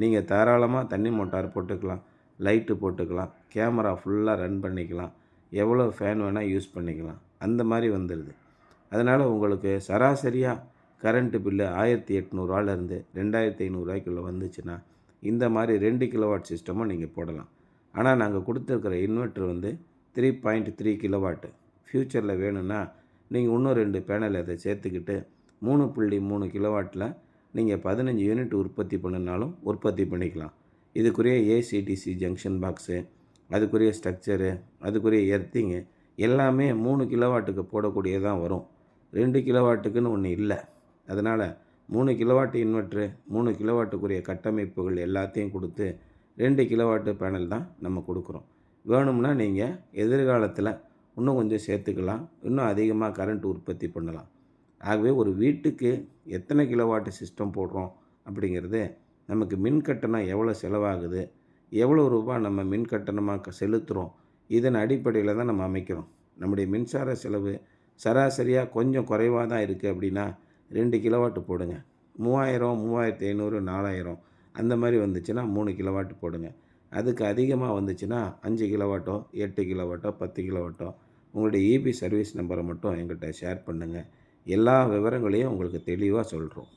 நீங்கள் தாராளமாக தண்ணி மோட்டார் போட்டுக்கலாம், லைட்டு போட்டுக்கலாம், கேமரா ஃபுல்லாக ரன் பண்ணிக்கலாம், எவ்வளோ ஃபேன் வேணால் யூஸ் பண்ணிக்கலாம். அந்த மாதிரி வந்துடுது. அதனால் உங்களுக்கு சராசரியாக கரண்ட்டு பில்லு ரூ. 1800 ரூ. 2500 வந்துச்சுன்னா, இந்த மாதிரி 2 கிலோவாட் சிஸ்டமும் நீங்கள் போடலாம். ஆனால் நாங்கள் கொடுத்துருக்கிற இன்வெர்ட்ரு வந்து 3.3 கிலோவாட்டு. ஃப்யூச்சரில் வேணும்னா நீங்கள் இன்னும் 2 பேனல் அதை சேர்த்துக்கிட்டு 3.3 கிலோவாட்டில் நீங்கள் 15 யூனிட் உற்பத்தி பண்ணினாலும் உற்பத்தி பண்ணிக்கலாம். இதுக்குரிய ஏசிடிசி ஜங்ஷன் பாக்ஸு, அதுக்குரிய ஸ்ட்ரக்சரு, அதுக்குரிய எர்த்திங்கு எல்லாமே 3 கிலோவாட்டுக்கு போடக்கூடியதான் வரும். 2 கிலோவாட்டுக்குன்னு ஒன்று இல்லை. அதனால் 3 கிலோவாட் இன்வெர்ட்ரு, 3 கிலோவாட்டுக்குரிய கட்டமைப்புகள் எல்லாத்தையும் கொடுத்து 2 கிலோவாட்டு பேனல் தான் நம்ம கொடுக்குறோம். வேணும்னா நீங்கள் எதிர்காலத்தில் இன்னும் கொஞ்சம் சேர்த்துக்கலாம், இன்னும் அதிகமாக கரண்ட் உற்பத்தி பண்ணலாம். ஆகவே ஒரு வீட்டுக்கு எத்தனை கிலோவாட்டு சிஸ்டம் போடுறோம் அப்படிங்கிறது, நமக்கு மின் கட்டணம் எவ்வளோ செலவாகுது, எவ்வளோ ரூபாய் நம்ம மின் கட்டணமாக செலுத்துகிறோம், இதன் அடிப்படையில் தான் நம்ம அமைக்கிறோம். நம்முடைய மின்சார செலவு சராசரியாக கொஞ்சம் குறைவாக தான் இருக்குது அப்படின்னா 2 கிலோவாட்டு போடுங்க. 3000, 3500, 4000 அந்த மாதிரி வந்துச்சுன்னா 3 கிலோவாட்டு போடுங்க. அதுக்கு அதிகமாக வந்துச்சுன்னா 5 கிலோவாட்டோ, 8 கிலோவாட்டோ, 10 கிலோவாட்டோ உங்களுடைய இபி சர்வீஸ் நம்பரை மட்டும் எங்கிட்ட ஷேர் பண்ணுங்கள். எல்லா விவரங்களையும் உங்களுக்கு தெளிவாக சொல்கிறோம்.